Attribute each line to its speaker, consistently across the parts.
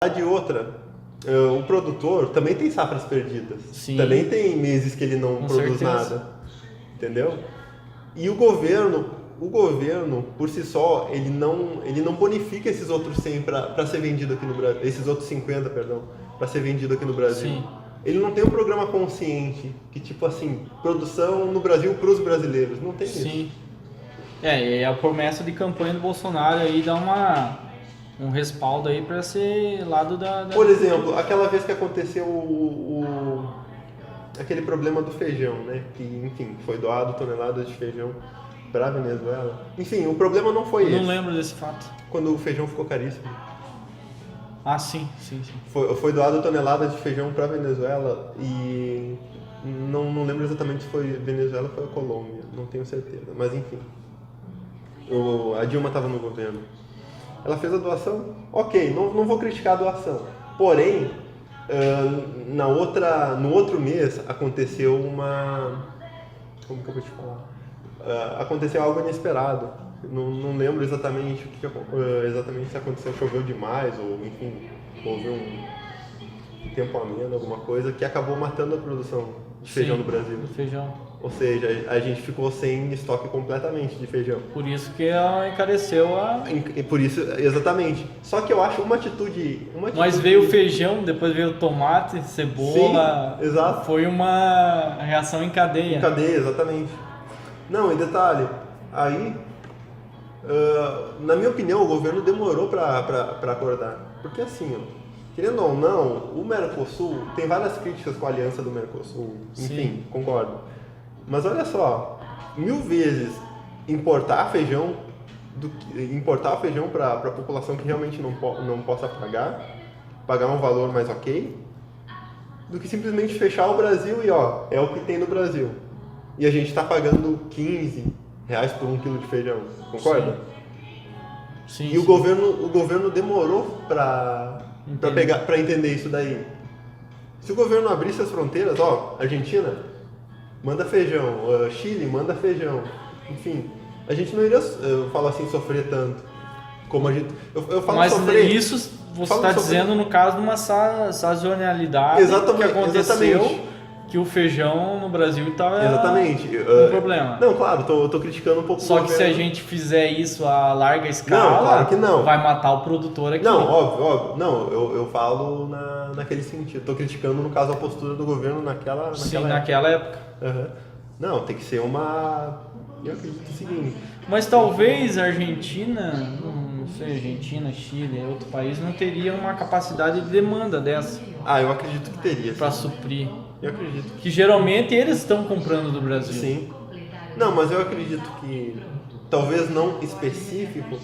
Speaker 1: de outra, o produtor também tem safras perdidas.
Speaker 2: Sim.
Speaker 1: Também tem meses que ele não
Speaker 2: Com
Speaker 1: produz
Speaker 2: certeza.
Speaker 1: nada. Entendeu? E o governo, por si só, ele não bonifica esses outros 100 para ser vendido aqui no Brasil. Esses outros 50, perdão, para ser vendido aqui no Brasil.
Speaker 2: Sim.
Speaker 1: Ele não tem um programa consciente, que tipo assim, produção no Brasil para os brasileiros. Não tem isso.
Speaker 2: Sim. E a promessa de campanha do Bolsonaro aí dá um respaldo aí para ser lado da...
Speaker 1: Por exemplo, aquela vez que aconteceu aquele problema do feijão, né? Que, enfim, foi doado toneladas de feijão para a Venezuela. Enfim, o problema não foi esse.
Speaker 2: Eu não lembro desse fato.
Speaker 1: Quando o feijão ficou caríssimo.
Speaker 2: Ah, sim.
Speaker 1: Foi doado toneladas de feijão para a Venezuela e não lembro exatamente se foi Venezuela ou foi a Colômbia, não tenho certeza, mas enfim. A Dilma estava no governo. Ela fez a doação, ok, não vou criticar a doação. Porém, no outro mês aconteceu como que eu vou te falar? Aconteceu algo inesperado. Não lembro exatamente exatamente se aconteceu, choveu demais ou enfim, houve um tempo ameno, alguma coisa que acabou matando a produção de feijão no Brasil.
Speaker 2: Feijão.
Speaker 1: Ou seja, a gente ficou sem estoque completamente de feijão.
Speaker 2: Por isso que ela encareceu a...
Speaker 1: Por isso, exatamente. Só que eu acho uma atitude...
Speaker 2: Mas veio o feijão, depois veio o tomate, cebola...
Speaker 1: Sim, exato.
Speaker 2: Foi uma reação em cadeia.
Speaker 1: Em cadeia, exatamente. Não, e detalhe, aí, na minha opinião, o governo demorou para acordar. Porque assim, querendo ou não, o Mercosul, tem várias críticas com a aliança do Mercosul. Enfim,
Speaker 2: Sim.
Speaker 1: concordo. Mas olha só, 1000 vezes importar feijão para a população que realmente não possa pagar um valor mais ok, do que simplesmente fechar o Brasil e é o que tem no Brasil. E a gente está pagando R$15 por 1 quilo de feijão, concorda?
Speaker 2: Sim.
Speaker 1: E o governo demorou para entender isso daí. Se o governo abrisse as fronteiras, Argentina, manda feijão, Chile, manda feijão, enfim, a gente não iria, falar assim, sofrer tanto. Como a gente... Eu falo
Speaker 2: Mas
Speaker 1: sofrer...
Speaker 2: isso você está dizendo no caso de uma sazonalidade
Speaker 1: Exatamente,
Speaker 2: que aconteceu,
Speaker 1: exatamente.
Speaker 2: Que o feijão no Brasil estava
Speaker 1: um
Speaker 2: problema.
Speaker 1: Não, claro, tô criticando um pouco
Speaker 2: Só
Speaker 1: o
Speaker 2: que
Speaker 1: governo.
Speaker 2: se a gente fizer isso a larga escala,
Speaker 1: Não, claro que não.
Speaker 2: vai matar o produtor aqui.
Speaker 1: Não, óbvio. Não, eu falo naquele sentido. Tô criticando, no caso, a postura do governo naquela
Speaker 2: época.
Speaker 1: Uhum. Não, tem que ser uma... Eu acredito o seguinte...
Speaker 2: Mas talvez a Argentina, não sei, Argentina, Chile, outro país, não teria uma capacidade de demanda dessa.
Speaker 1: Eu acredito que teria.
Speaker 2: Para suprir.
Speaker 1: Eu acredito.
Speaker 2: Que geralmente eles estão comprando do Brasil.
Speaker 1: Sim. Não, mas eu acredito que, talvez não específico,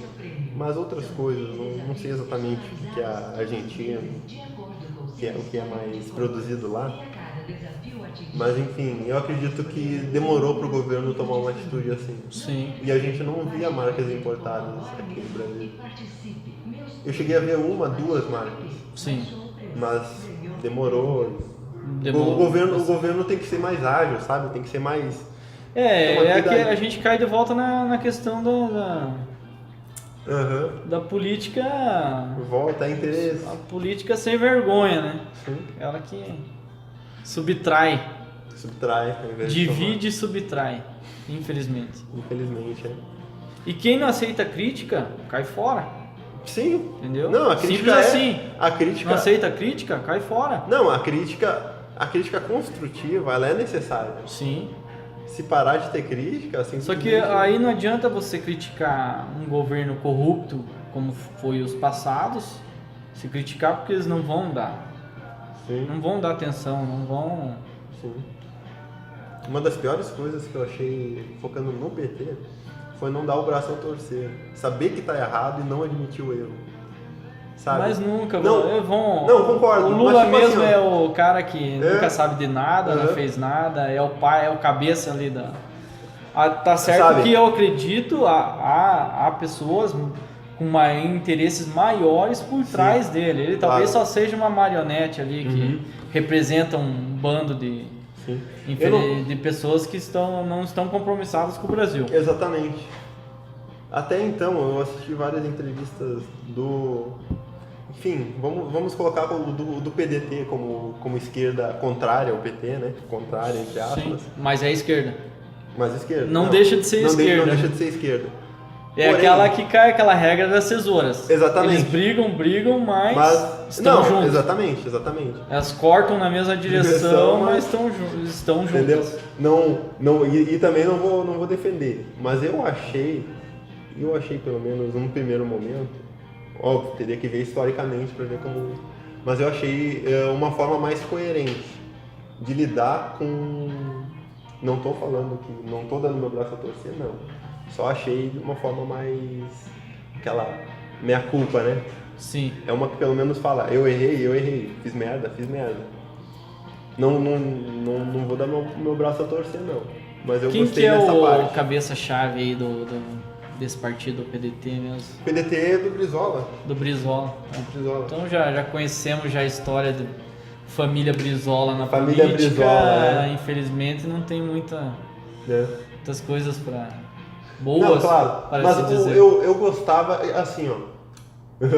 Speaker 1: mas outras coisas. Não sei exatamente o que é a Argentina, o que é mais produzido lá. Mas enfim, eu acredito que demorou para o governo tomar uma atitude assim.
Speaker 2: Sim.
Speaker 1: E a gente não via marcas importadas aqui no Brasil. Eu cheguei a ver 1, 2 marcas.
Speaker 2: Sim.
Speaker 1: Mas demorou. O governo tem que ser mais ágil, sabe? Tem que ser mais...
Speaker 2: Que a gente cai de volta na questão da política...
Speaker 1: Volta a interesse.
Speaker 2: A política sem vergonha, né?
Speaker 1: Sim.
Speaker 2: Ela que subtrai.
Speaker 1: Ao invés de
Speaker 2: Divide e subtrai, infelizmente.
Speaker 1: Infelizmente,
Speaker 2: E quem não aceita crítica, cai fora.
Speaker 1: Sim.
Speaker 2: Entendeu?
Speaker 1: Não, a crítica
Speaker 2: simples assim.
Speaker 1: A crítica...
Speaker 2: Não aceita a crítica, cai fora.
Speaker 1: Não, a crítica construtiva, ela é necessária.
Speaker 2: Sim.
Speaker 1: Se parar de ter crítica, assim...
Speaker 2: Só que aí não adianta você criticar um governo corrupto, como foi os passados, se criticar porque eles não vão dar.
Speaker 1: Sim.
Speaker 2: Não vão dar atenção, não vão...
Speaker 1: Sim. Uma das piores coisas que eu achei, focando no PT, foi não dar o braço ao torcer. Saber que tá errado e não admitir o erro. Sabe?
Speaker 2: Mas nunca
Speaker 1: vão... Não, concordo.
Speaker 2: O Lula
Speaker 1: mas, tipo
Speaker 2: mesmo
Speaker 1: assim,
Speaker 2: é o cara que nunca sabe de nada, não fez nada, é o pai, é o cabeça ali da... tá certo, sabe? Que eu acredito, há pessoas com interesses maiores por trás dele. Ele talvez só seja uma marionete ali que representa um bando de pessoas que não estão compromissadas com o Brasil.
Speaker 1: Exatamente. Até então, eu assisti várias entrevistas do enfim, vamos colocar o do PDT como esquerda contrária ao PT, né? Contrária, entre aspas.
Speaker 2: Sim, mas é esquerda.
Speaker 1: Mas esquerda.
Speaker 2: Não deixa de ser esquerda.
Speaker 1: Não deixa de ser esquerda.
Speaker 2: É
Speaker 1: Porém,
Speaker 2: aquela que cai, aquela regra das tesouras.
Speaker 1: Exatamente.
Speaker 2: Eles brigam, mas estão juntos.
Speaker 1: Exatamente.
Speaker 2: Elas cortam na mesma direção, mas estão juntos.
Speaker 1: Entendeu? E também não vou defender. Mas eu achei pelo menos num primeiro momento, óbvio, teria que ver historicamente para ver como. Mas eu achei uma forma mais coerente de lidar com. Não estou falando que não estou dando meu braço a torcer, não. Só achei de uma forma mais. Aquela meia culpa, né?
Speaker 2: Sim.
Speaker 1: É uma que pelo menos fala, eu errei, fiz merda. Não vou dar meu braço a torcer, não. Mas eu gostei dessa parte.
Speaker 2: Quem que é o cabeça-chave aí desse partido, o PDT mesmo?
Speaker 1: O PDT é do Brizola.
Speaker 2: Do Brizola.
Speaker 1: Brizola.
Speaker 2: Então já conhecemos já a história de família Brizola na
Speaker 1: família
Speaker 2: política.
Speaker 1: Brizola,
Speaker 2: Infelizmente não tem muitas coisas boas.
Speaker 1: Não, claro.
Speaker 2: Mas
Speaker 1: se
Speaker 2: dizer.
Speaker 1: Eu gostava, assim, ó.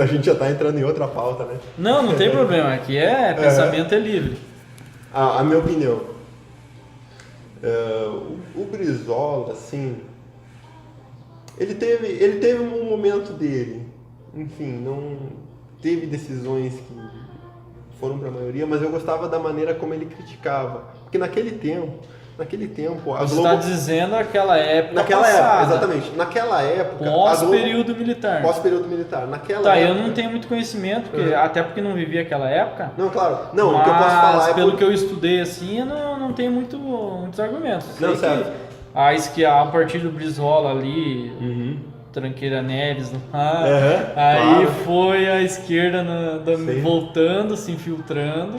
Speaker 1: A gente já tá entrando em outra pauta, né?
Speaker 2: Não tem problema. Aqui pensamento é livre.
Speaker 1: A minha opinião. O Brizola, assim, ele teve um momento dele. Enfim, não teve decisões que foram para a maioria, mas eu gostava da maneira como ele criticava. Porque naquele tempo a
Speaker 2: Você
Speaker 1: Globo...
Speaker 2: está dizendo aquela época
Speaker 1: época, exatamente. Naquela época...
Speaker 2: Pós-período militar.
Speaker 1: Pós-período militar. Naquela época...
Speaker 2: Eu não tenho muito conhecimento, até porque não vivi aquela época.
Speaker 1: Não, claro. Não,
Speaker 2: mas,
Speaker 1: o que eu posso falar
Speaker 2: pelo que eu estudei assim, eu não tenho muitos argumentos.
Speaker 1: Não, certo.
Speaker 2: A partir do Brizola ali, Tranqueira Neves, aí
Speaker 1: claro.
Speaker 2: foi a esquerda voltando, se infiltrando,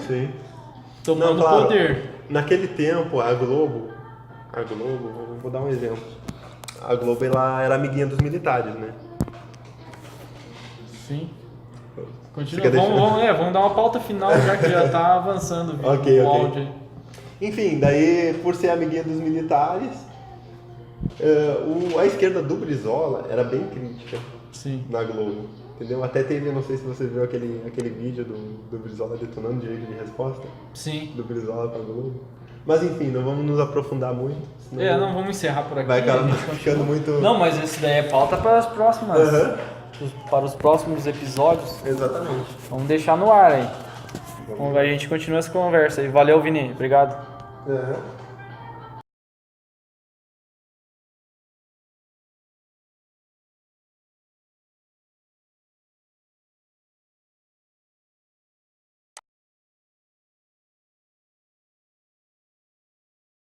Speaker 2: tomando poder.
Speaker 1: Naquele tempo, a Globo, vou dar um exemplo. A Globo ela era amiguinha dos militares, né?
Speaker 2: Sim. Continua. Vamos dar uma pauta final, já que já tá avançando o áudio aí.
Speaker 1: Enfim, daí, por ser amiguinha dos militares, a esquerda do Brizola era bem crítica na Globo. Entendeu? Até teve, não sei se você viu aquele vídeo do Brizola detonando direito de resposta.
Speaker 2: Sim.
Speaker 1: Do Brizola pra Globo. Mas enfim, não vamos nos aprofundar muito.
Speaker 2: Não vamos encerrar por aqui.
Speaker 1: Vai acabar ficando muito...
Speaker 2: Não, mas esse daí é pauta para as próximas. Para os próximos episódios.
Speaker 1: Exatamente.
Speaker 2: Vamos deixar no ar aí. A gente continua essa conversa aí. Valeu, Vini. Obrigado.